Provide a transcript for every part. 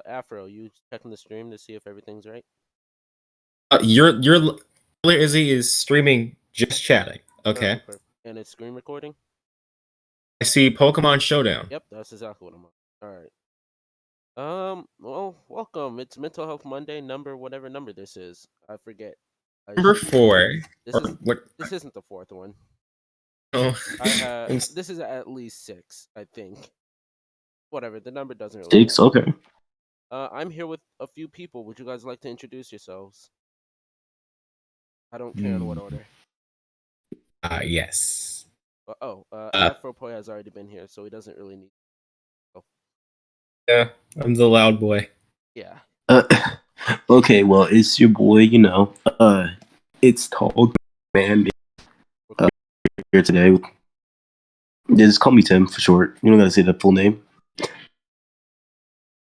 Afro, you checking the stream to see if everything's right? Your Izzy is streaming just chatting. Okay. Perfect. And it's screen recording? I see Pokemon Showdown. Yep, that's exactly what I'm on. All right. Well, welcome. It's Mental Health Monday, whatever number this is. I forget. Number 4. This is what? this isn't the fourth one. Oh, This is at least 6, I think. Whatever, the number doesn't really 6. Okay. I'm here with a few people. Would you guys like to introduce yourselves? I don't care in what order. Yes. Afropoi has already been here, so he doesn't really need. Yeah, I'm the loud boy. Yeah. Okay, well, it's your boy, it's Tall Man here today. Just call me Tim for short. You don't gotta say the full name. All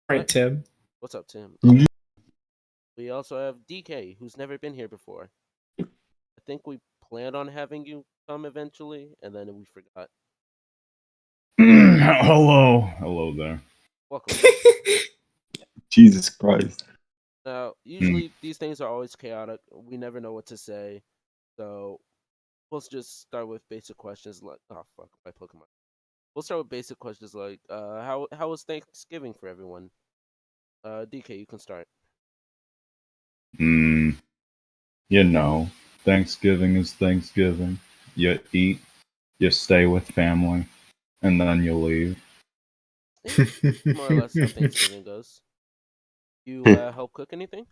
right, Tim. What's up, Tim? Mhm. We also have DK, who's never been here before. I think we planned on having you come eventually, and then we forgot. Hello there. Welcome. Jesus Christ. Now, usually these things are always chaotic. We never know what to say, so we'll just start with basic questions like, oh fuck, my Pokemon. We'll start with basic questions like, how was Thanksgiving for everyone? DK, you can start. Thanksgiving is Thanksgiving. You eat, you stay with family, and then you leave. More or less how Thanksgiving goes. You help cook anything?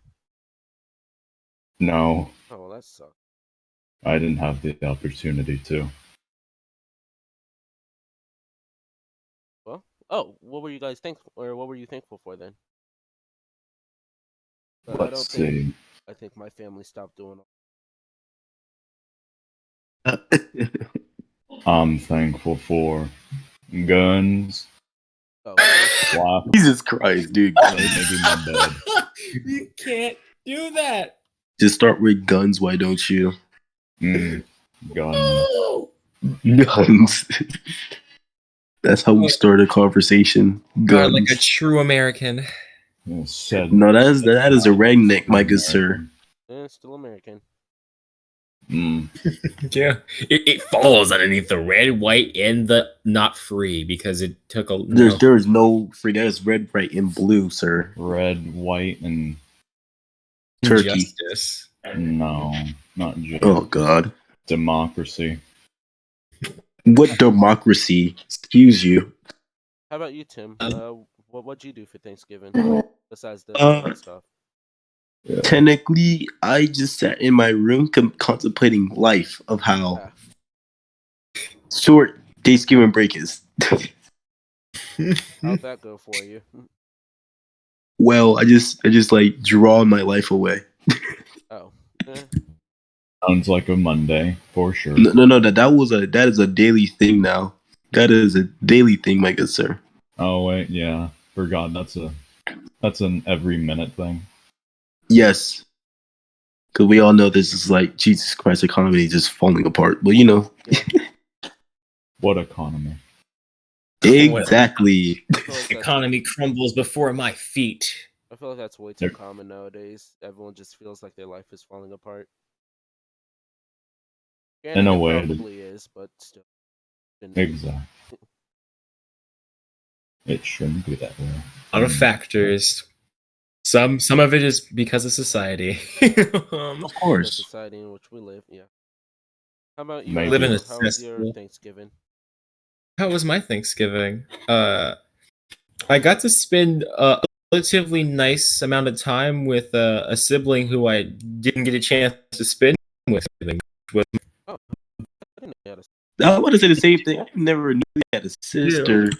No, Oh, well, that sucks. I didn't have the opportunity to. Well, what were you guys what were you thankful for then? Let's see. I think my family stopped doing I'm thankful for guns. Oh, Jesus Christ, dude. Maybe my bed. You can't do that. Just start with guns, why don't you? Guns. Guns. That's how we start a conversation. God, Guns. like a true American. No, that is a redneck, my good sir. Still American. Yeah, it falls underneath the red, white, and the not free because it took a. There's no free. There's red, white, and blue, sir. Red, white, and turkey. Justice. No, not just. Oh God. Democracy. What democracy? Excuse you. How about you, Tim? What'd you do for Thanksgiving besides the stuff? Technically, I just sat in my room contemplating life of how short Thanksgiving break is. How'd that go for you? Well, I just like draw my life away. Oh. Sounds like a Monday for sure. No. That is a daily thing now. That is a daily thing, my good sir. Oh wait, yeah, forgot. That's an every minute thing. Yes, because we all know this is like Jesus Christ economy just falling apart. But you know, what economy? Exactly. Economy crumbles before my feet. I feel like that's way too common nowadays. Everyone just feels like their life is falling apart. In a way, it probably is, but still. Exactly. It shouldn't be that way. A lot of factors. Some of it is because of society. Of course. The society in which we live, yeah. How about you? Live in a how was your Thanksgiving? How was my Thanksgiving? I got to spend a relatively nice amount of time with a sibling who I didn't get a chance to spend with. Oh, I want to say the same thing. I never knew you had a sister.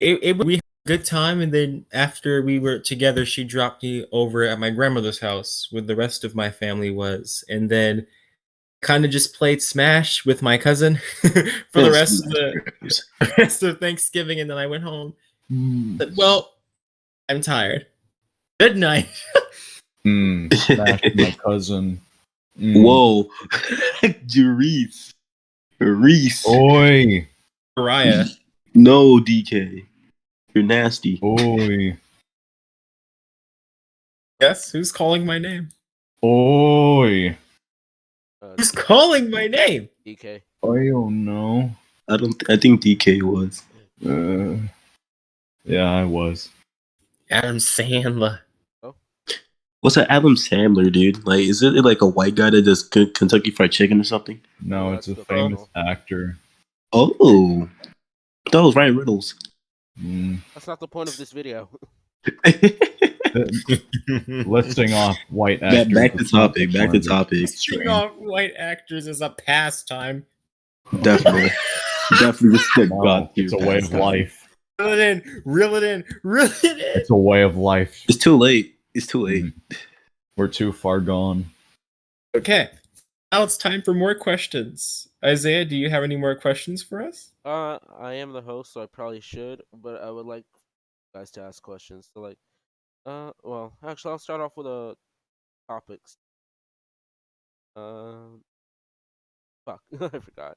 We had a good time, and then after we were together, she dropped me over at my grandmother's house where the rest of my family was, and then kind of just played Smash with my cousin for the rest of Thanksgiving, and then I went home. But, well, I'm tired. Good night. Smash my cousin. Whoa, Reese. Oi, Mariah. No, DK, you're nasty. Oi. Yes, who's calling my name? Oi. Who's calling my name? DK. I don't know. I think DK was. Yeah, I was. Adam Sandler. What's an Adam Sandler, dude? Like, is it like a white guy that does Kentucky Fried Chicken or something? No, No, it's a that's the famous final. actor. Oh, that was Ryan Reynolds. Mm. That's not the point of this video. Listing off white actors. back to is not topic. the Back point to of this topic. Shooting stream. off white actors is a pastime. Definitely, definitely. This is a No, god it's a tier way of pastime. life. Reel it in, reel it in, reel it in. It's a way of life. It's too late. It's too late. We're too far gone. Okay, now it's time for more questions. Isaiah, do you have any more questions for us? I am the host, so I probably should, but I would like you guys to ask questions. So like, well, actually, I'll start off with topics. Fuck, I forgot.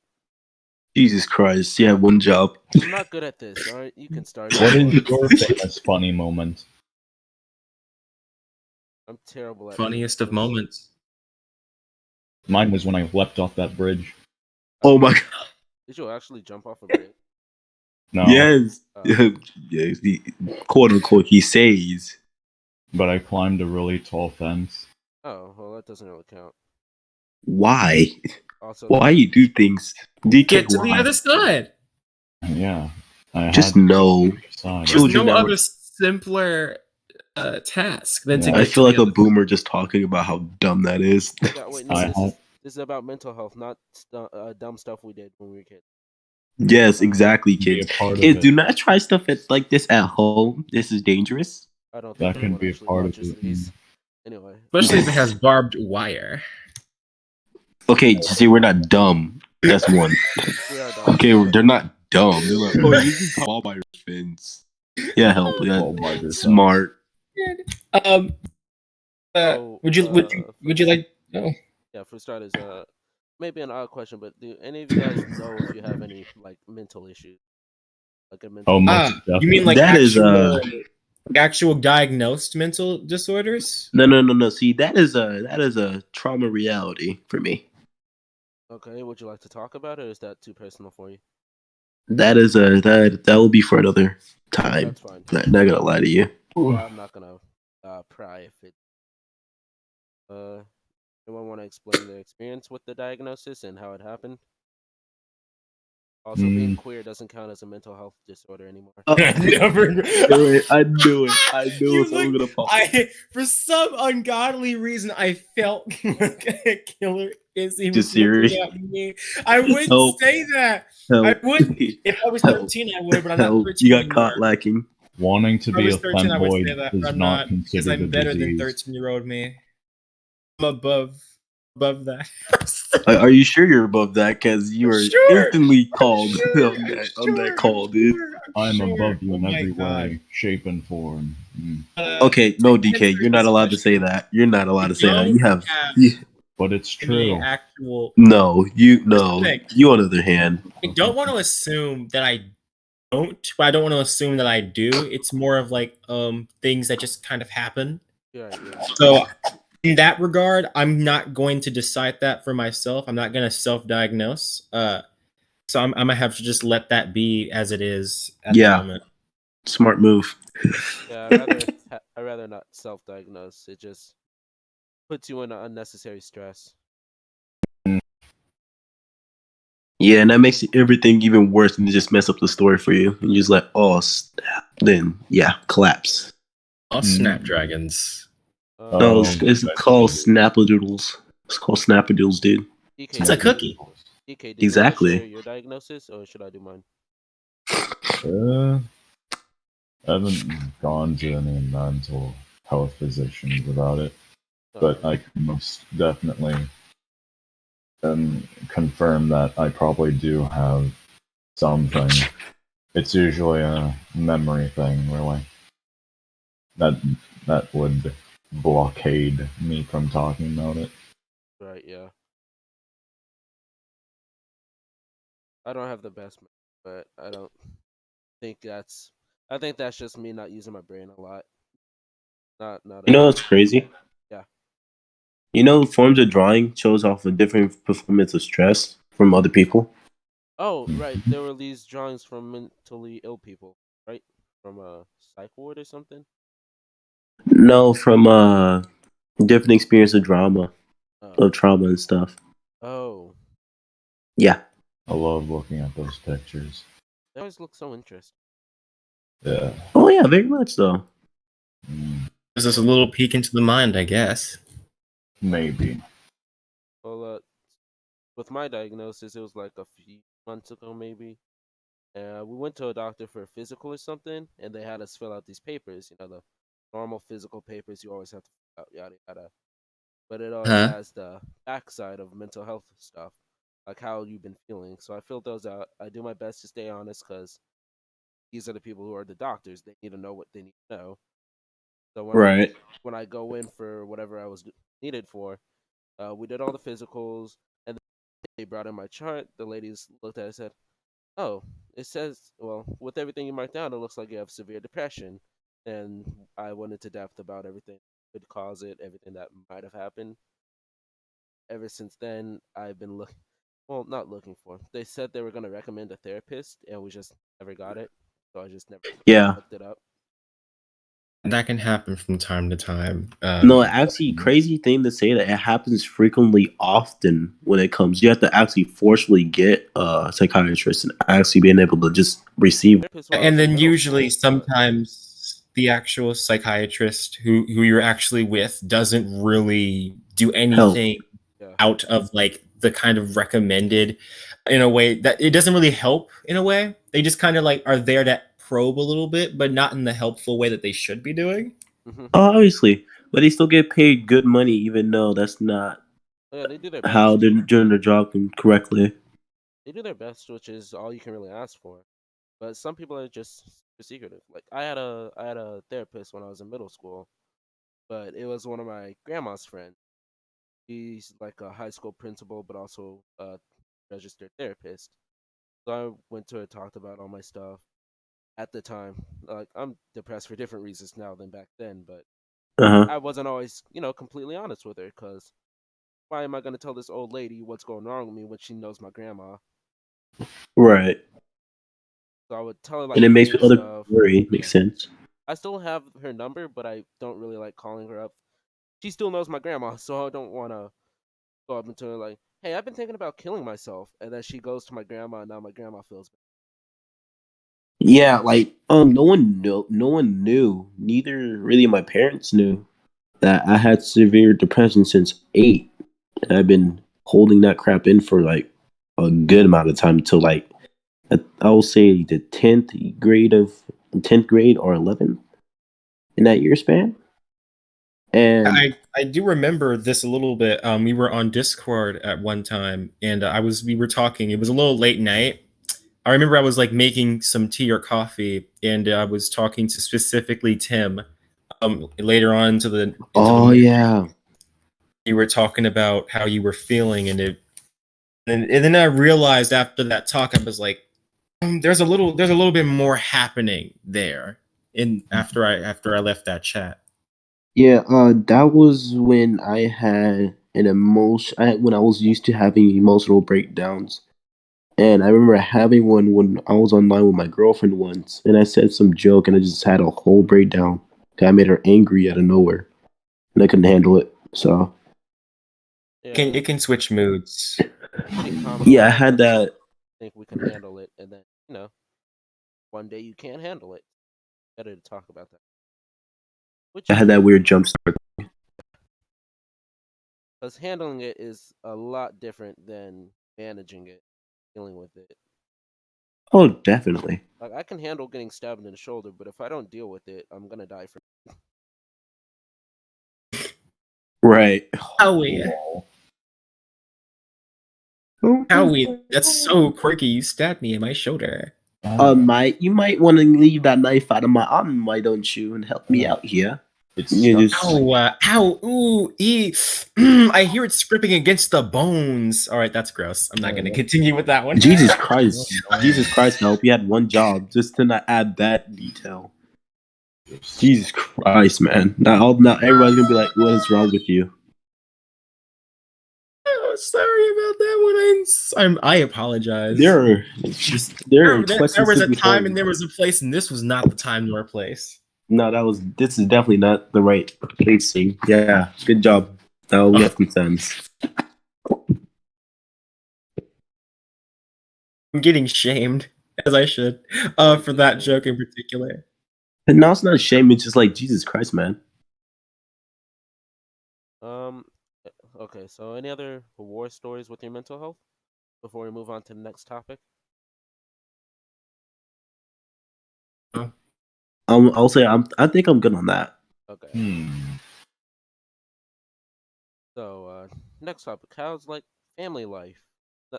Jesus Christ! You have one job. I'm not good at this. All right, you can start. What is your famous funny moment? I'm terrible at Funniest of names. moments. Mine was when I leapt off that bridge. Oh my god! Did you actually jump off a bridge? No, Yes, Uh, yes. Quote unquote. He says. but I climbed a really tall fence. Oh, well, that doesn't really count. Why? Also, Why you do things? DK, Get to the why? other side. Yeah, I Just had know. side. Chill. There's Children no that other were- simpler task than to Yeah. get I to feel like the a other boomer just talking about how dumb that is. yeah, wait, no, I this had- is about mental health, not dumb stuff we did when we were kids. Yes, exactly, be a kids. part of Kids, it. do not try stuff like this at home. This is dangerous. I don't think That can anyone be a actually part of watches it. these. Anyway, Especially if it has barbed wire. Okay, see, we're not dumb. That's one. we are dumb. Okay, they're not dumb. They're like, oh, you can call by your fence. Yeah, help. Yeah, Oh my goodness. smart. Um. Oh, would you like? Oh, Yeah, for starters, maybe an odd question, but do any of you guys know if you have any like mental issues, like a mental? Oh, most you mean like That is, actual diagnosed mental disorders? No. See, that is a trauma reality for me. Okay, would you like to talk about it, or is that too personal for you? That is that will be for another time. That's fine. Not gonna lie to you. Yeah, I'm not gonna pry if it. Anyone want to explain their experience with the diagnosis and how it happened? Also, being queer doesn't count as a mental health disorder anymore. Never. I knew it. I knew You it. Someone look- gonna pop. for some ungodly reason, I felt like Killer Izzy was Just serious? looking at me. I wouldn't Help. say that. Help. I would. If I was Help. 13, I would, but I'm not Help. 13 You got anymore. caught lacking. Wanting to If I be was a 13, I would say femboy that, but is I'm not not, because considered I'm a better than disease. 13-year-old me. I'm above that. Are you sure you're above that? Because you were Sure. instantly called Sure, on that sure, call, dude. sure, I'm sure. above you in Oh my every God. way, shape, and form. Okay, no, to DK, answer you're not this allowed to question, say that. You're not allowed to say that. don't You have. have But it's any true. actual. No, you no. Thing. You on the other hand. I don't want to assume that I don't, but I don't want to assume that I do. It's more of like things that just kind of happen. Yeah. So in that regard, I'm not going to decide that for myself. I'm not going to self-diagnose. So I'm gonna have to just let that be as it is at the Yeah. moment. Smart move. Yeah, I'd rather not self-diagnose. It just puts you in unnecessary stress. Yeah, and that makes everything even worse and just mess up the story for you. And you're just like, oh, snap. Then yeah, collapse. Oh, Snapdragons. No, it's that's called good. Snappadoodles. It's called Snappadoodles, dude. DK, It's a cookie. DK, do Exactly. you want to share your diagnosis, or should I do mine? I haven't gone to any mental health physicians about it, but I can most definitely confirm that I probably do have something. It's usually a memory thing, really. That would blockade me from talking about it. Right, yeah. I don't have the best, but I don't think that's. I think that's just me not using my brain a lot. Not You know what's crazy? Yeah. You know, forms of drawing shows off a different performance of stress from other people. Oh, right. There were these drawings from mentally ill people, right? From a psych ward or something. No, from different experience of Oh. trauma and stuff. Oh. Yeah. I love looking at those pictures. They always look so interesting. Yeah. Oh yeah, very much so. This is a little peek into the mind, I guess. Maybe. Well, with my diagnosis, it was like a few months ago, maybe. We went to a doctor for a physical or something, and they had us fill out these papers. You know, the normal physical papers you always have to fill out, yada yada. But it always Huh? has the backside of mental health stuff, like how you've been feeling. So I filled those out. I do my best to stay honest because these are the people who are the doctors. They need to know what they need to know. So Right. when I go in for whatever I was needed for, we did all the physicals, and then they brought in my chart. The ladies looked at it and said, "Oh, it says, well, with everything you marked down, it looks like you have severe depression." And I went into depth about everything that could cause it, everything that might have happened. Ever since then, I've been looking, well, not looking for. They said they were going to recommend a therapist, and we just never got it. So I just never Yeah. looked it up. That can happen from time to time. No, actually, crazy thing to say that it happens frequently, often when it comes. You have to actually forcefully get a psychiatrist and actually being able to just receive. Therapist while I was And in then middle usually school, but sometimes the actual psychiatrist who you're actually with doesn't really do anything yeah. out of like the kind of recommended in a way that it doesn't really help in a way. They just kind of like are there to probe a little bit, but not in the helpful way that they should be doing. Hmm. Obviously, but they still get paid good money, even though that's not Yeah, they do their how best. they're doing their job correctly. They do their best, which is all you can really ask for. But some people are just super secretive. Like I had a therapist when I was in middle school, but it was one of my grandma's friends. He's like a high school principal, but also a registered therapist. So I went to her, talked about all my stuff at the time. Like I'm depressed for different reasons now than back then, but Uh huh. I wasn't always, completely honest with her because why am I gonna tell this old lady what's going wrong with me when she knows my grandma? Right. So I would tell her And like it makes vague other people stuff. worry. Yeah. Makes sense. I still have her number, but I don't really like calling her up. She still knows my grandma, so I don't want to go up into her like, "Hey, I've been thinking about killing myself," and then she goes to my grandma, and now my grandma feels bad. Yeah, like no one knew. Neither really my parents knew that I had severe depression since 8, and I've been holding that crap in for like a good amount of time until like I will say the 10th grade or 11th in that year span. And I do remember this a little bit. We were on Discord at one time, and we were talking. It was a little late night. I remember I was like making some tea or coffee, and I was talking to specifically Tim. Later on into the morning, yeah, you were talking about how you were feeling, and then I realized after that talk, I was like, there's a little bit more happening there. In after I left that chat. yeah, that was when I had when I was used to having emotional breakdowns. And I remember having one when I was online with my girlfriend once, and I said some joke, and I just had a whole breakdown. I made her angry out of nowhere, and I couldn't handle it. So Yeah, It can switch moods. pretty common yeah, I with all had that stuff. that. Think we can handle it, and then one day you can't handle it. Better to talk about that. Which I is had that weird jump start. because handling it is a lot different than managing it, dealing with it. Oh, definitely. Like I can handle getting stabbed in the shoulder, but if I don't deal with it, I'm gonna die from. Right. Howie, Howie, that's so quirky. You stabbed me in my shoulder. You might want to leave that knife out of my arm, why don't you, and help me out here? It's You stuck. just Ow, ooh, I hear it scraping against the bones. All right, that's gross. I'm not going to continue with that one. Jesus Christ, Jesus Christ! I hope you had one job just to not add that detail. Jesus Christ. Christ, man! Now everybody's gonna be like, "What is wrong with you?" Oh, sorry about that one. I apologize. There are There questions was to a be time heard. and there was a place, and this was not the time nor place. No, this is definitely not the right pacing. Yeah, good job. Now we have some sense. I'm getting shamed, as I should, for that joke in particular. And now it's not a shame. It's just like Jesus Christ, man. Um. Okay. So, any other war stories with your mental health before we move on to the next topic? I'll say I think I'm good on that. Okay. Hmm. So, next topic. How's like family life?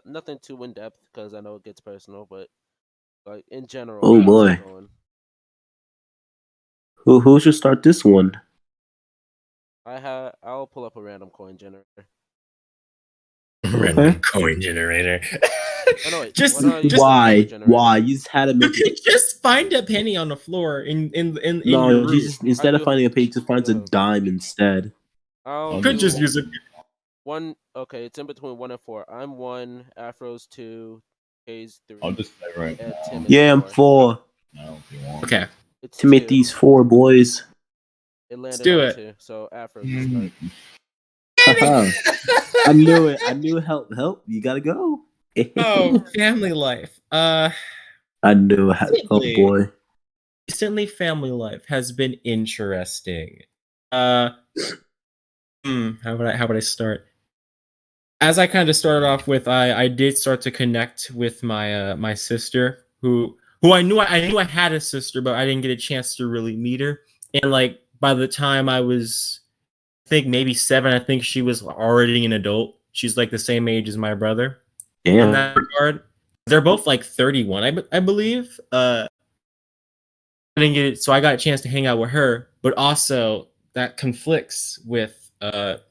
Nothing too in depth because I know it gets personal, but like in general, Oh how's boy, it going? who should start this one? I'll pull up a random coin generator. Random coin generator. Oh no, wait. Just Why don't I use the number generator? Why? You just had to you make can it. just find a penny on the floor in No, your you room. just instead of do- finding a page, just finds a Ugh. dime instead. I'll You Could do just use it. one. Okay, it's in between 1 and 4. I'm 1. Afro's 2. K's 3. I'll just say right and Tim now. is Yeah, I'm 4. 4. Now, if you want. Okay, It's To make 2. these 4 boys. It landed do on it. 2. So Afro, you start. Haha. I knew it. I knew help. You gotta go. Oh, family life. I knew it. Oh Recently, boy. family life has been interesting. How would I start? As I kind of started off with, I did start to connect with my my sister, who I knew I had a sister, but I didn't get a chance to really meet her. And like by the time I was, I think maybe 7, I think she was already an adult. She's like the same age as my brother. In Damn. that regard, they're both like 31, I believe. I didn't get it, so I got a chance to hang out with her, but also that conflicts with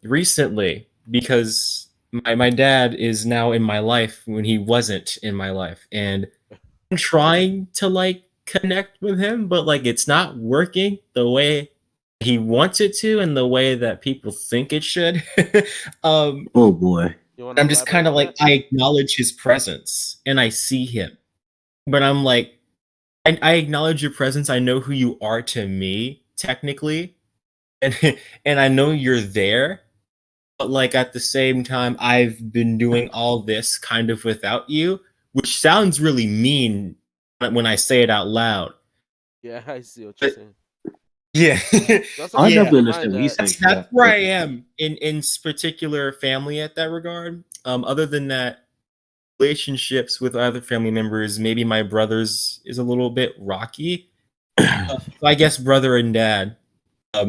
recently because my dad is now in my life when he wasn't in my life, and I'm trying to like connect with him, but like it's not working the way he wants it to and the way that people think it should. um Oh boy. You want to I'm just elaborate kind of on like, that? I acknowledge his presence and I see him, but I'm like, I acknowledge your presence. I know who you are to me, technically, and and I know you're there. But like at the same time, I've been doing all this kind of without you, which sounds really mean when I say it out loud. Yeah, I see what you're But saying. yeah, You also I gotta yeah, keep definitely in mind understand what he's that saying. that's where I am in particular family at that regard. Other than that, relationships with other family members, maybe my brother's is a little bit rocky. So I guess brother and dad,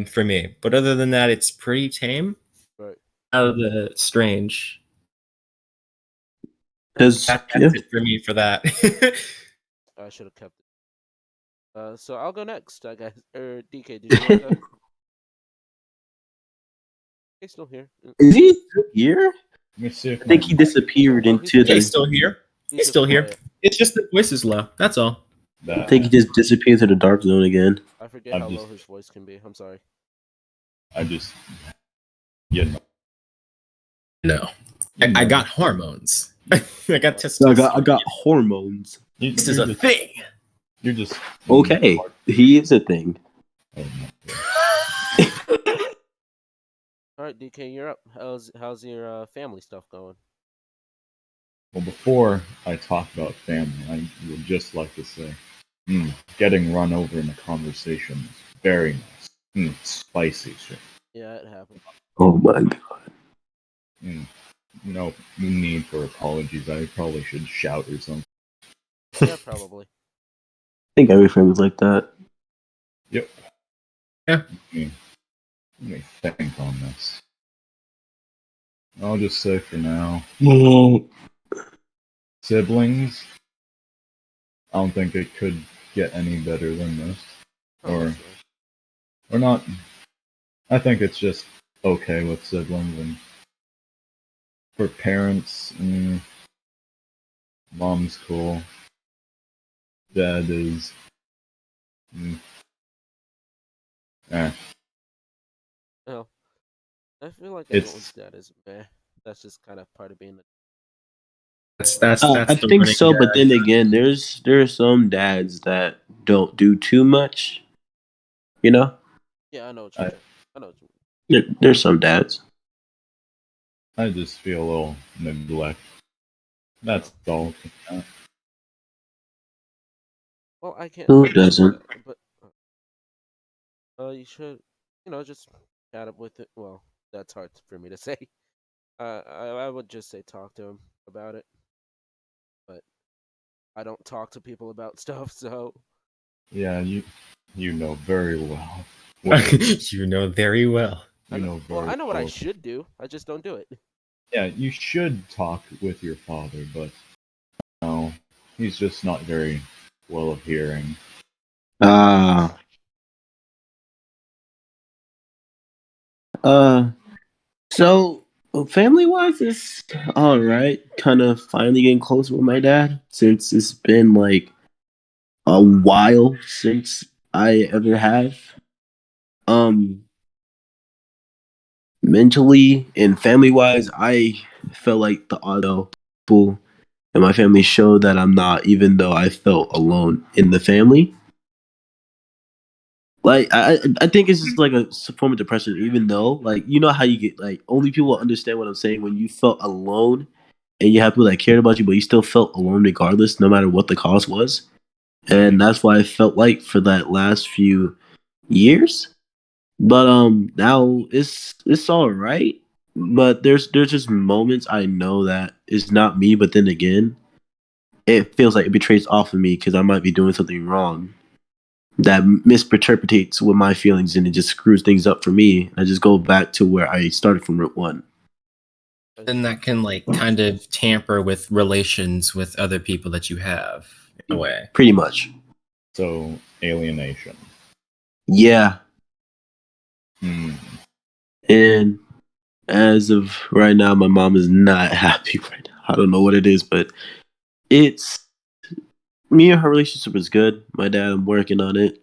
for me. But other than that, it's pretty tame. right. Out of the strange. Because That's yeah. it for me for that. I should have kept it. So I'll go next, I guess. DK, did you want to go? He's still here. Is he still here? Let me see if I think he disappeared into He's the. still here. He's just still here. quiet. It's just the voice is low. That's all. I think he just disappeared to the dark zone again. I forget I'm how just- low his voice can be. I'm sorry. I just. Yeah. No. I got hormones. I got So testosterone. I got hormones. This is a thing. You're just. Okay, he is a thing. Oh, no. All right, DK, you're up. How's your family stuff going? Well, before I talk about family, I would just like to say, getting run over in a conversation is very nice. Spicy shit. Yeah, it happened. Oh my god. No need for apologies. I probably should shout or something. Yeah, probably. I think every friend was like that. Yep. Yeah. Let me think on this. I'll just say for now, siblings. I don't think it could get any better than this. Honestly. Or not. I think it's just okay with siblings. And for parents, mom's cool. Dad is Eh, No, I feel like It's- everyone's dad is meh. That's just kind of part of being. That's I the think running so, but gag. then again, there are some dads that don't do too much. You know, Yeah, I know what I- you. I know what you mean. there's some dads. I just feel a little neglect. That's all. Well, I can't. Who doesn't? But you should, just chat up with it. Well, that's hard for me to say. I would just say talk to him about it, but I don't talk to people about stuff, so Yeah, you know very well. What You know very well. you know very I know what I well. should do. I just don't do it. Yeah, you should talk with your father, but no, he's just not very well of hearing. Uh, uh, so family wise, it's all right. Kind of finally getting closer with my dad since it's been like a while since I ever have. Um, mentally and family wise, I felt like the auto people in my family showed that I'm not, even though I felt alone in the family. Like I think it's just like a form of depression. Even though, like, you know how you get like only people understand what I'm saying when you felt alone and you have people that cared about you, but you still felt alone regardless, no matter what the cause was. And that's why I felt like for that last few years. But now it's all right. But there's just moments I know that it's not me, but then again, it feels like it betrays off of me because I might be doing something wrong that misinterpretates with my feelings and it just screws things up for me. I just go back to where I started from root one. Then that can like kind of tamper with relations with other people that you have in a way. Pretty much. So alienation. Yeah. Hmm. And as of right now, my mom is not happy right now. I don't know what it is, but it's me and her relationship is good. My dad, I'm working on it.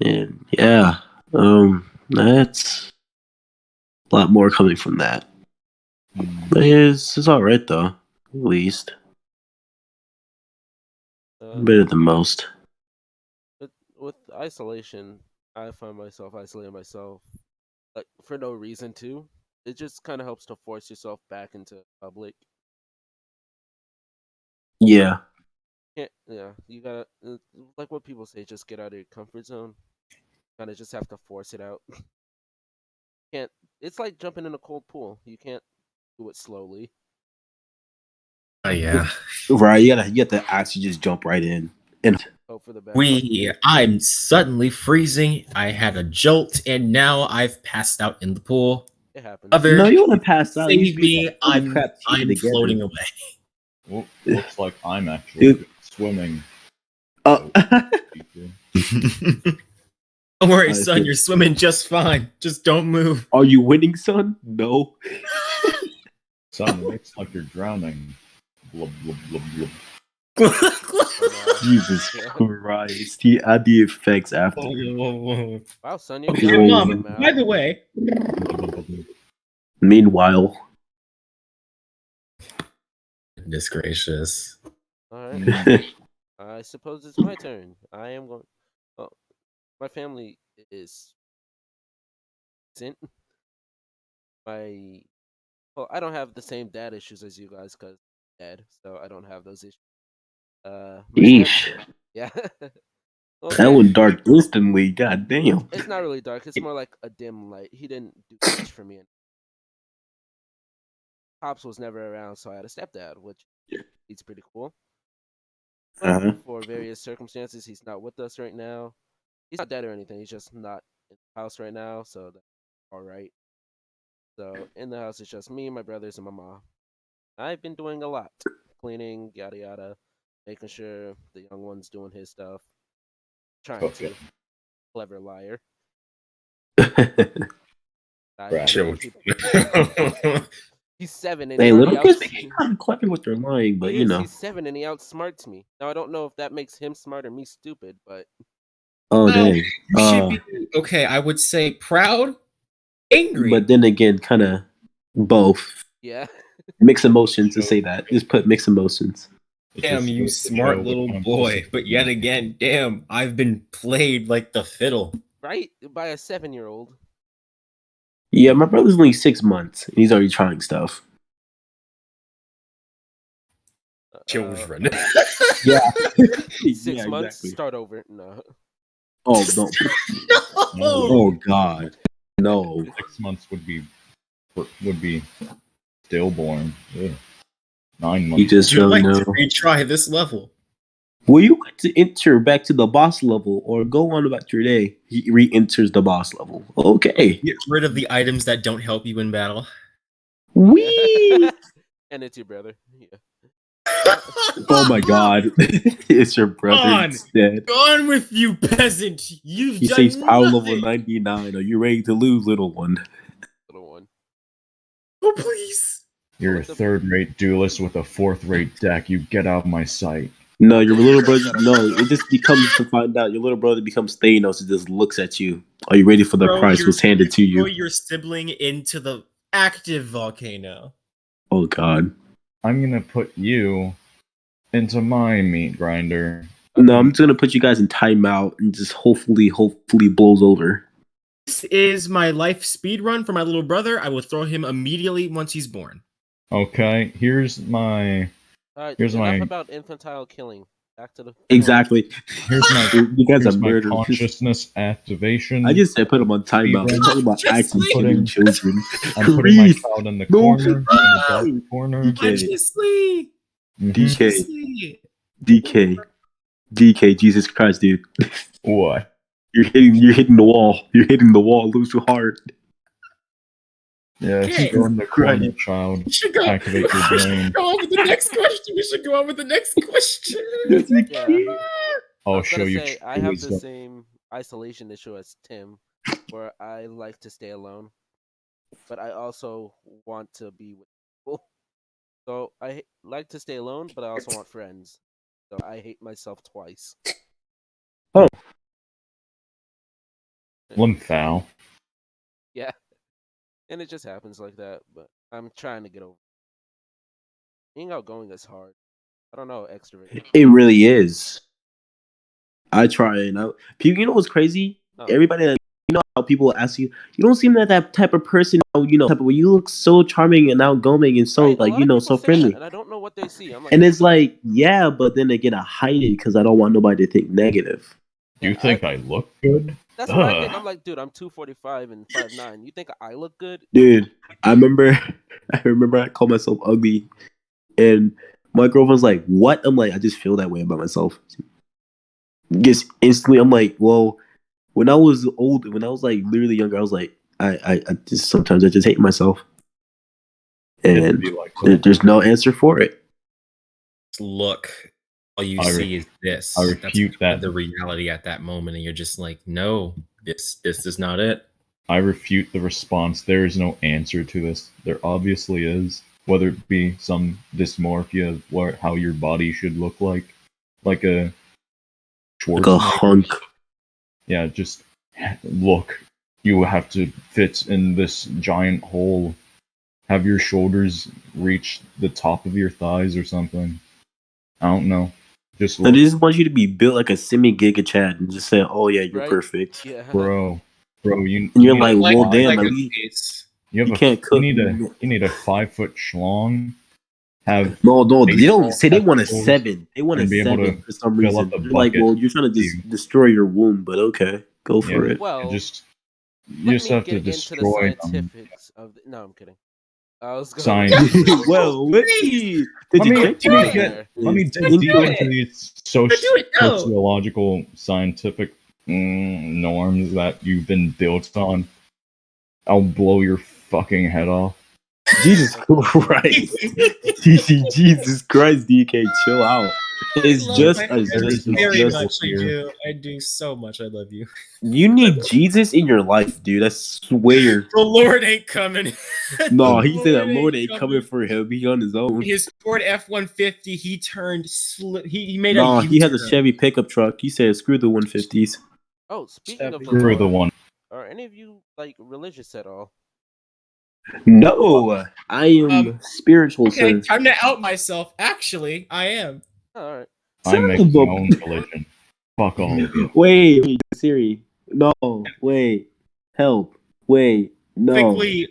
And yeah, that's a lot more coming from that. Hmm. But it's all right though, at least better than most. With isolation, I find myself isolating myself like for no reason too. It just kind of helps to force yourself back into public. Yeah, Yeah, you gotta like what people say, just get out of your comfort zone. Kind of just have to force it out. Can't. It's like jumping in a cold pool. You can't do it slowly. Oh yeah. right. You have to actually just jump right in. And Hope for the best. I'm suddenly freezing. I had a jolt and now I've passed out in the pool. It happens. no, you want to pass out. You Save be me. like, holy I'm crap, together. floating away. Well, looks like I'm actually swimming. Oh, Don't worry, I son. see. You're swimming just fine. Just don't move. Are you winning, son? No. Son, it looks like you're drowning. Blub, blub, blub, blub. Jesus Christ. He add the effects after. Wow, son, you're Okay, good. Mom, by the way, Meanwhile. goodness gracious. All right. I suppose it's my turn. I am going. Well, my family is decent. My well, I don't have the same dad issues as you guys because dad, so I don't have those issues. My Yeesh. yeah. Well, That went dark instantly. God damn. it's not really dark. It's more like a dim light. He didn't do much for me. Pops was never around, so I had a stepdad, which he's pretty cool. But Uh-huh. for various circumstances, he's not with us right now. He's not dead or anything. He's just not in the house right now, so that's all right. So in the house, it's just me, my brothers, and my mom. I've been doing a lot, cleaning, yada yada, making sure the young one's doing his stuff. Trying Okay. to. Clever liar. Right. He's 7 and Hey, he little already kids, they kind of clever with their lying, but you know. He's 7 and he outsmarts me. Now I don't know if that makes him smart or me stupid, but Oh Well, dang. you should be okay. I would say proud, angry. But then again, kind of both. Yeah. Mixed emotions to say that. Just put mixed emotions. It Damn, just you goes to smart show what little kind of boy. person But you yet are. again, damn, I've been played like the fiddle. Right? By a 7-year-old. Yeah, my brother's only 6 months, and he's already trying stuff. Children. Yeah. 6 months, start over. No. Oh no. No. Oh god. No. 6 months would be stillborn. Ugh. 9 months. You just Would you don't like know. to retry this level? Will you like to enter back to the boss level or go on about your day? He re-enters the boss level. Okay. Get rid of the items that don't help you in battle. Wee! And it's your brother. Yeah. Oh my god. It's your brother On. instead. Gone with you, peasant. You've He done says power level nothing. 99. Are you ready to lose, little one? Little one. Oh, please. You're a What the- third-rate duelist with a fourth-rate deck. You get out of my sight. No, your little brother. No, it just becomes to find out. Your little brother becomes Thanos and just looks at you. Are you ready for the Throw price your- was handed to Throw you? your sibling into the active volcano. Oh god. I'm gonna put you into my meat grinder. No, I'm just gonna put you guys in timeout and just hopefully blows over. This is my life speed run for my little brother. I will throw him immediately once he's born. Okay, here's my Alright, Here's enough my- about infantile killing. Back to the Exactly. here's my You guys here's are my murderers. consciousness activation. I just said put them on timeout. I'm talking about Just acting putting- children. I'm putting my Reese, child in the no. corner, in the dark corner. DK. Consciously. Mhm. DK. DK. DK. Jesus Christ, dude. What? You're hitting the wall. You're hitting the wall a little too hard. Yeah, Okay. go in the corner, Right. child. We should go. Activate your we should brain. go on with the next question. We should go on with the next question. Yeah. I I'll was show gonna you. say, I true have the wisdom. same isolation issue as Tim, where I like to stay alone, but I also want to be with people. So I like to stay alone, but I also want friends. So I hate myself twice. Lymphal. Yeah, and it just happens like that. But I'm trying to get over. Being outgoing is hard. I don't know, extrovert. It really is. I try and you know what's crazy? Oh. Everybody, you know how people ask you, you don't seem like that type of person. You know, type of, you look so charming and outgoing and so Right, a like lot you of know people so say that, friendly. and I don't know what they see. I'm like, And it's like, yeah, but then again, I hide it because I don't want nobody to think negative. Do you Yeah, think I look good? that's what I think. Ugh. I'm like, dude, I'm 245 and 5'9". You think I look good? Dude, I remember I called myself ugly, and my girlfriend's like, "What?" I'm like, "I just feel that way about myself." Just instantly, I'm like, "Well, when I was like literally younger, I was like, I just sometimes I just hate myself, It'd and be like that. there's no answer for it." Look, all you I re- see is this. I That's refute kind of that. the reality at that moment, and you're just like, no, this is not it. I refute the response. There is no answer to this. There obviously is, whether it be some dysmorphia of how your body should look like a Like a Schwarzenegger. hunk. Yeah, just look. You have to fit in this giant hole. Have your shoulders reach the top of your thighs or something. I don't know. Just I look, just want you to be built like a semi-giga Chad and just say, "Oh yeah, you're Right? perfect." Yeah. bro. You. And you're you like, need a well, five- damn, like at a least- face. You have you a, can't cook. You need a 5-foot schlong. Have No, they baseball don't say they want a testicles 7. They want a and be able 7 to for some fill up reason. the They're like, bucket well, you're trying to just you- destroy your womb, but okay, go for Yeah. it. Well, just you let just me have to get into the destroy them. scientifics of. No, I'm kidding. I was going. Science. Well, let's see. Let me- Did let me get- Let me dig Let's deep do into it. these Do it, go. sociological, scientific norms that you've been built on. I'll blow your fucking head off. Jesus Christ. Jesus Christ, DK, chill out. It's Love just, my- it's just, very it's much. just I do. I do so much. I love you. you need Jesus in your life, dude. I swear. The Lord ain't coming. No, The he said that Lord Lord ain't coming for him. He on his own. His Ford F-150. He turned. He made No, a. he has a U-turn. Chevy pickup truck. He said, screw the 150s. Oh, speaking of the You're You're the Lord, one. are any of you like religious at all? No, I am spiritual, Okay, sir. time to out myself. Actually, I am. All right. I Son make of my a- own religion. Fuck all of you. Wait, Siri. No, wait. Help. Wait. No. Specifically,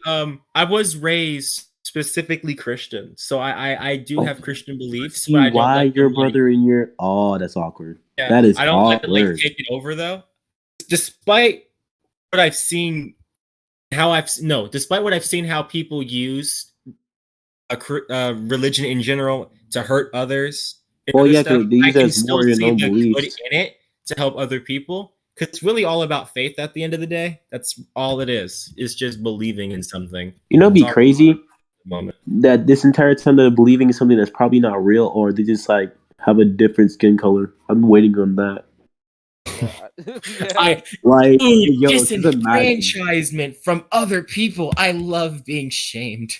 I was raised specifically Christian, so I do have Christian beliefs, but See I don't why let your them like brother and your that's awkward. yeah, That is I don't let it like awkward. take it over though. Despite what I've seen, despite what I've seen, how people use religion in general to hurt others and Well, other yeah, stuff, because they I use it can as still more your see own the good beliefs. in it to help other people. Because it's really all about faith at the end of the day. That's all it is. It's just believing in something. You know, it'd That's be all crazy at the moment. that this entire time they're believing in something that's probably not real, or they just like have a different skin color. I'm waiting on that. Yeah. Yeah. I Like, Ooh, yo, just imagine. disenfranchisement from other people. I love being shamed.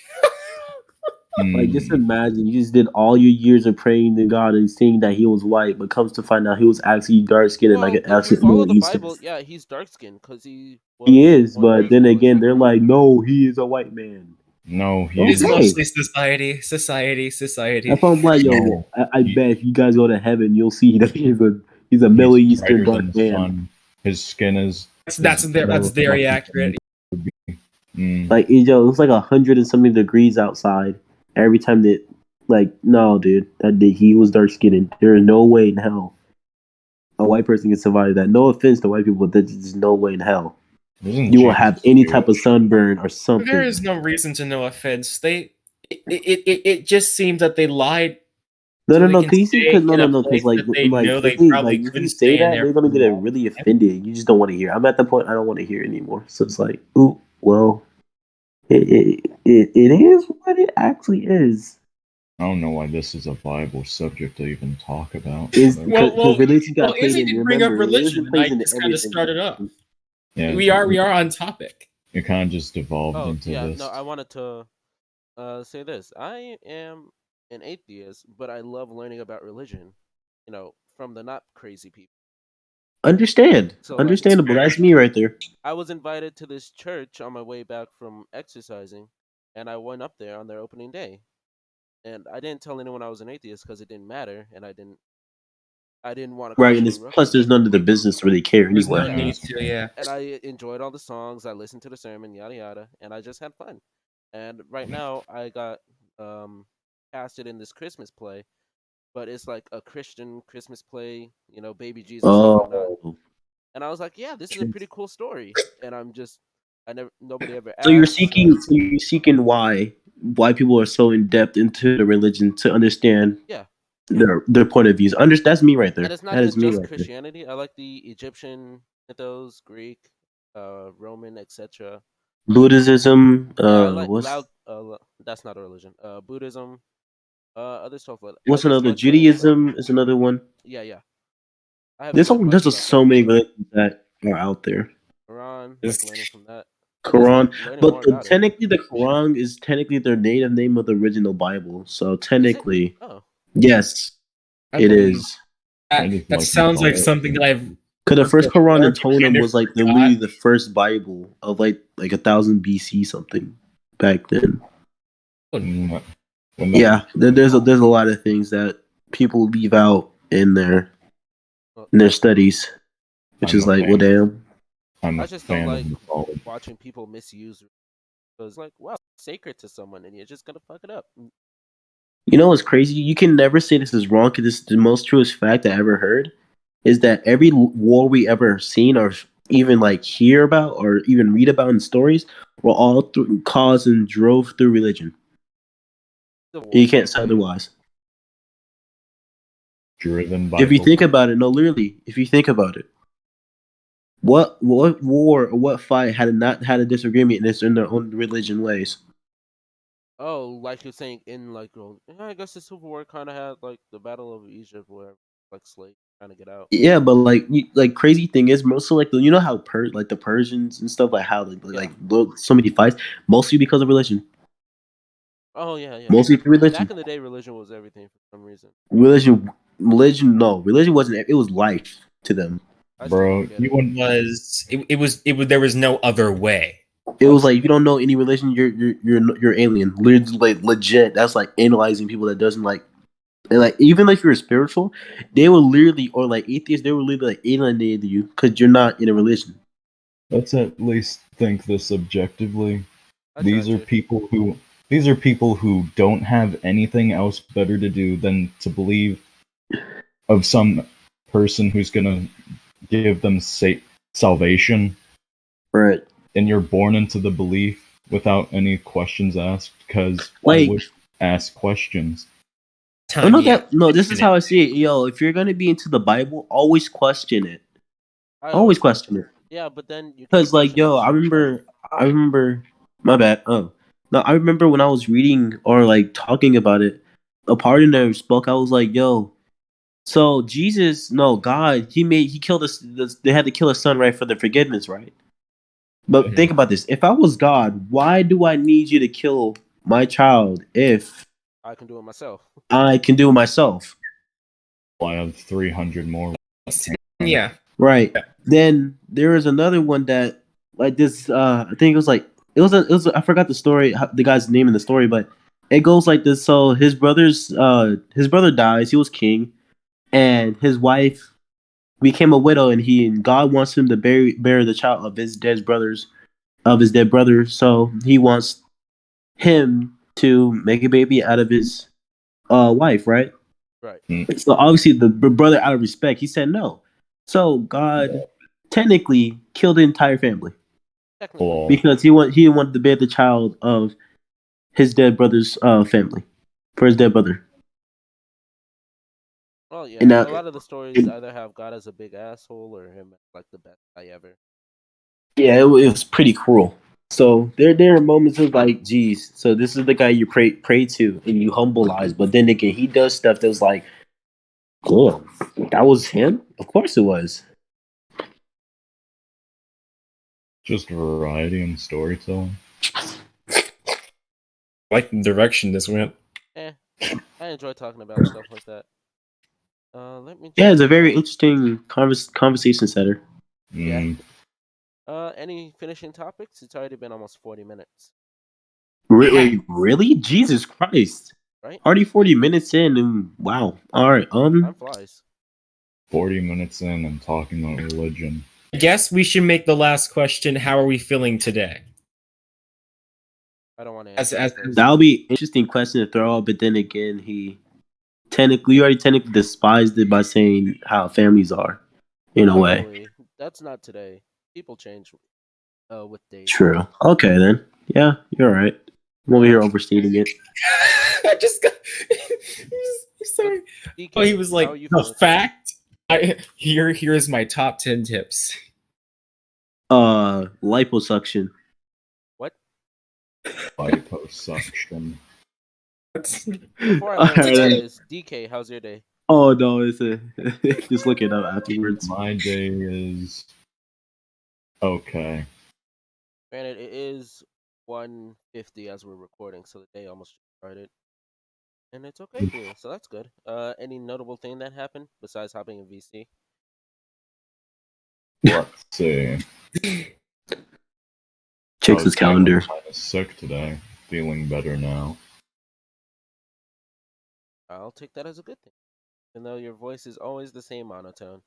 Like, just Hmm. imagine you just did all your years of praying to God and seeing that He was white, but comes to find out He was actually dark skinned and like Well, an if you absolute follow Middle the Eastern. Bible, yeah, he's dark skinned because he He was is, one but raised then by white again, they're people. like, no, he is a white man. No, he It's is. Okay. mostly society. That's why I'm like, yo, No. I bet if you guys go to heaven, you'll see that he's a Middle He's Eastern brighter than dark the man. sun. His skin is. That's very accurate. Mm. Like, yo, it's like 100 and something degrees outside. Every time that, like, no, dude, he was dark skinned. There is no way in hell a white person can survive that. No offense to white people, but there's just no way in hell Isn't you will have Jesus any Jewish? type of sunburn or something. There is no reason to no offense. It just seems that they lied. No, So no, they no. can Cause you see, stay cause no, in no, a no. Cause place that they like know if they they probably if you couldn't say stay in that, there they're gonna for get long. really offended. You just don't want to hear. I'm at the point I don't want to hear anymore. So it's like, ooh, well, it is what it actually is. I don't know why this is a Bible subject to even talk about. Is But, because religion got played Izzy in. did bring up Remember, religion, religion and plays I into just kind of everything. started off. yeah, We are on topic. it kind of just devolved Oh, into yeah, this. no, I wanted to say this. I am an atheist, but I love learning about religion, from the not crazy people. So, like, Understandable. That's me right there. I was invited to this church on my way back from exercising, and I went up there on their opening day. And I didn't tell anyone I was an atheist because it didn't matter, and I didn't want to Right, cause and any it's, plus ruckus. there's none of the business to really care There's anyway. no Yeah, need to, yeah. and I enjoyed all the songs. I listened to the sermon, yada yada, and I just had fun. And right now, I got casted in this Christmas play, but it's like a Christian Christmas play, baby Jesus and whatnot. Oh, And I was like, yeah, this is a pretty cool story. And nobody ever so you're asked. seeking, So so you're seeking why people are so in depth into the religion to understand yeah, their point of views. That's me right and there. it's not That is even me just right there. Christianity. I like the Egyptian mythos, Greek, Roman, etc. Buddhism. Yeah, I like What's that's not a religion. Buddhism, other stuff like I what's just another? like learning about. Judaism is another one. Yeah. I haven't There's read much just about that so many one. religions that are out there. Quran, like It's- learning from that. I just like Quran, learning but more about it. technically the Quran is technically their native name of the original Bible. So Is it? technically, Oh, yes, I it believe is. I that. just That like to sounds call like it. something that I've Because the first Quran and kind Tonam of was like forgot. literally the first Bible of like 1,000 BC something back then. When that, Yeah, there's a lot of things that people leave out well, in their studies, which I'm is a like, well, fan. damn. I'm I a just don't fan of like mythology. watching people misuse. So it's like, wow, it's sacred to someone, and you're just gonna fuck it up. You know what's crazy? You can never say this is wrong because this is the most truest fact I ever heard. Is that every war we ever seen or even like hear about or even read about in stories were all caused and drove through religion. Civil You War. can't say otherwise. Driven by If you hope. think about it, no, literally, if you think about it, what war or what fight had not had a disagreement and it's in their own religion ways? Oh, like you're saying in like, well, yeah, I guess the Civil War kind of had like the Battle of Egypt, where like slaves trying to get out. Yeah, but like crazy thing is mostly like you know how like the Persians and stuff like how Yeah. so many fights mostly because of religion, Oh yeah. mostly through religion. Back in the day, religion was everything for some reason. Religion, no, religion wasn't. It was life to them. I still Bro, don't get you it. wouldn't. There was no other way. It was like if you don't know any religion, you're alien. Like legit. That's like analyzing people that doesn't like. And like even if you're spiritual, they will literally or like atheists, they will literally like alienate you because you're not in a religion. Let's at least think this objectively. I These tried are to. people who don't have anything else better to do than to believe of some person who's gonna give them salvation, Right. and you're born into the belief without any questions asked. Because why Like would ask questions? oh no, this is how I see it. Yo, if you're gonna be into the Bible, always question it. I Always always question it. Yeah, but then you can't Cause like question yo, it I too remember my bad. Oh. No, I remember when I was reading or like talking about it, a part in there spoke, I was like, yo, so Jesus, no, God, he killed us they had to kill his son, right, for the forgiveness, right? But think about this. If I was God, why do I need you to kill my child if I can do it myself. I can do it myself? I have 300 more. Yeah. Right. Then there is another one that like this I think it was I forgot the story the guy's name in the story, but it goes like this. So his brother dies, he was king, and his wife became a widow, and God wants him to bury the child of his dead brother. So he wants him to make a baby out of his wife, right? Right. So obviously the brother, out of respect, he said no. So God technically killed the entire family Technically. Cool. because he wanted to bear the child of his dead brother's family for his dead brother. Well, yeah. And A lot of the stories either have God as a big asshole or him as like the best guy ever. yeah, it was pretty cruel. So there are moments of like, geez, so this is the guy you pray to and you humbilize, but then again, he does stuff that was like, cool, that was him. Of course it was. Just variety and storytelling. Like the direction this went. I enjoy talking about stuff like that. Let me. Yeah, check it's a the very time. interesting conversation setter. Yeah. Mm, Any finishing topics? It's already been almost 40 minutes, Wait, really? Jesus Christ! right? Already 40 minutes in, and wow. All right, Time flies. 40 minutes in and talking about religion. I guess we should make the last question. How are we feeling today? I don't want to As answer first. that'll be an interesting question to throw out. But then again, you already technically despised it by saying how families are, in a Not way. really. That's not today. People change with days. True. Okay then. Yeah, you're right. I'm over here overstating it. I just got. Sorry. DK, Oh, he was like, how are you the feeling? fact. Here's my top 10 tips. Liposuction. What? Liposuction. Before I All learn what right, that then. is, DK, how's your day? Oh no, it's a just look it up afterwards. My day is okay. Granted, it is 1:50 as we're recording, so the day almost started. And it's okay here, so that's good. Any notable thing that happened besides hopping in VC? Let's see. Checks his calendar. Kind of sick today. Feeling better now. I'll take that as a good thing. Even though your voice is always the same monotone.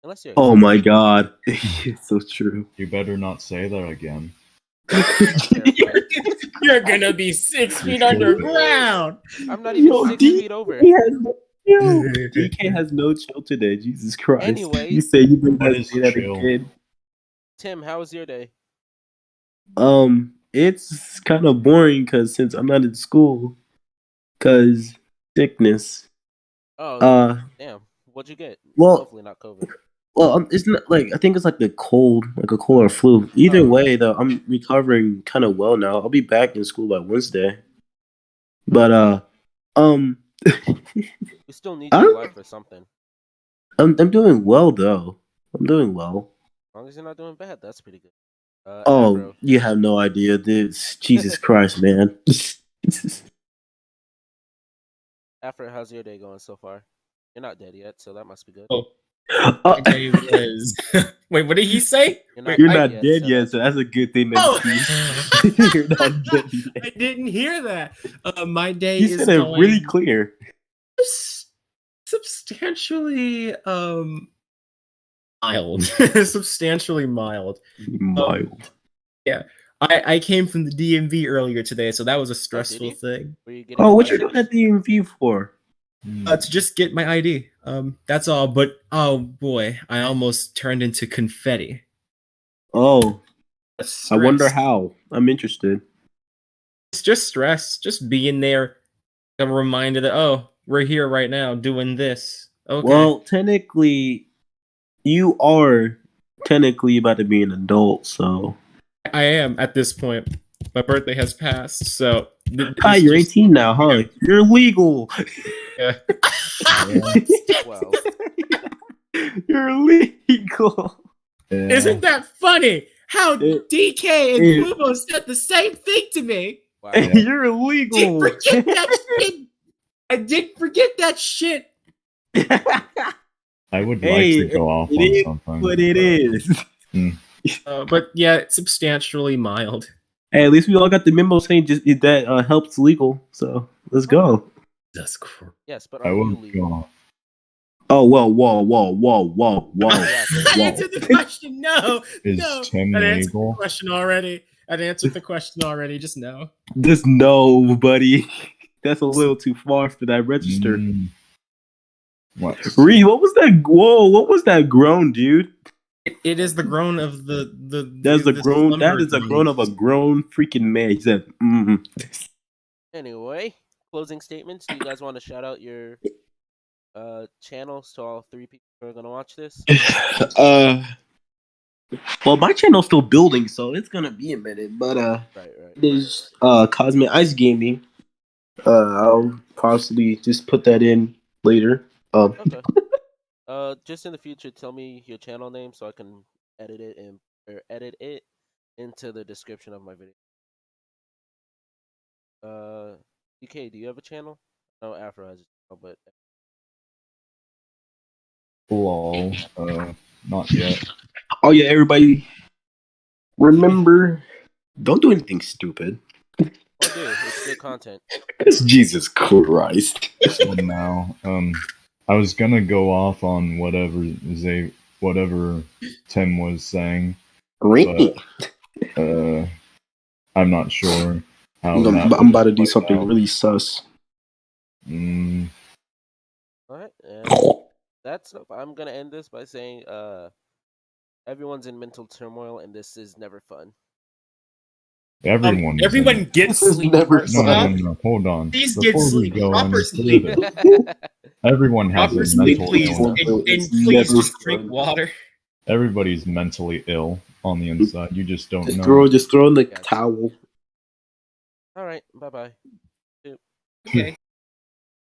Unless you're Oh my god, it's so true. You better not say that again. terrified. You're gonna be 6 feet underground. I'm not even 6 feet over. DK has no chill today. Jesus Christ. Anyways. You say you bring What that is say that chill? again. Tim, how was your day? It's kind of boring because since I'm not in school, because sickness. Oh, damn. What'd you get? Well- Hopefully not COVID. Well, it's not like I think it's like a cold or flu. Either Oh. way, though, I'm recovering kind of well now. I'll be back in school by Wednesday. But We still need I you in don't- life for something. I'm doing well though. I'm doing well. As long as you're not doing bad, that's pretty good. Oh, Afro. you have no idea, dude. Jesus Christ, man. Afro, how's your day going so far? You're not dead yet, so that must be good. Oh, My day was. Wait, what did he say? Wait, You're I- not dead yet, so that's a good thing. Oh! You're not dead yet. I didn't hear that. My day You is said it going really clear. substantially mild. Substantially mild. Mild. I came from the DMV earlier today, so that was a stressful you? thing. Were you getting Oh, what you questions? doing at the DMV for? To just get my ID. That's all. But oh boy, I almost turned into confetti. Oh, I wonder Stress. how. I'm interested. It's just stress. Just being there. A reminder that we're here right now doing this. Okay. Well, technically, you are technically about to be an adult, so. I am at this point. My birthday has passed, so. Hi, you're 18 now, huh? You're legal. Yeah. Well, You're legal. Yeah. Isn't that funny? How It- DK and it- Kubo said the same thing to me. wow. You're Did illegal. forget that shit. I did forget that shit. I would Hey, like to go off it on is something. what it is. But yeah, it's substantially mild. Hey, at least we all got the memo saying just that helps legal. So let's go. That's cool. Yes, but I are you would legal? go off. Oh, whoa. Yeah, I answered the question. No, Is no. Tim I answered legal? the question already. I'd answered the question already. Just no. Just no, buddy. That's a little too far for that register. What? Reed, what was that? Whoa, what was that groan, dude? It is the groan of the. That's the the groan. That slumber is a groan of a grown freaking man. He said, Anyway, closing statements. Do you guys want to shout out your channels to all 3 people who are gonna watch this? Well, my channel's still building, so it's gonna be a minute. But Right. there's Cosmic Ice Gaming. I'll possibly just put that in later. Okay. Just in the future, tell me your channel name so I can edit it into the description of my video. DK, do you have a channel? No, Afro has a channel, but Lol. Not yet. Oh yeah, everybody, remember, don't do anything stupid. oh, dude, it's good content. It's Jesus Christ. So now, I was gonna go off on whatever Tim was saying. Really? I'm not sure how. I'm about to do would something play out. really sus. Mm, All right, and that's enough. I'm gonna end this by saying, everyone's in mental turmoil, and this is never fun. everyone. Everyone gets This is sleep. never first fun. off. No. Hold on. Please Before get we sleep. go Proper any sleep. further, everyone has Proper a sleep, mental please. illness. And It's please never just drink fun. water. Everybody's mentally ill on the inside. You just don't Just know. throw in the Gotcha. towel. All right, bye. Okay.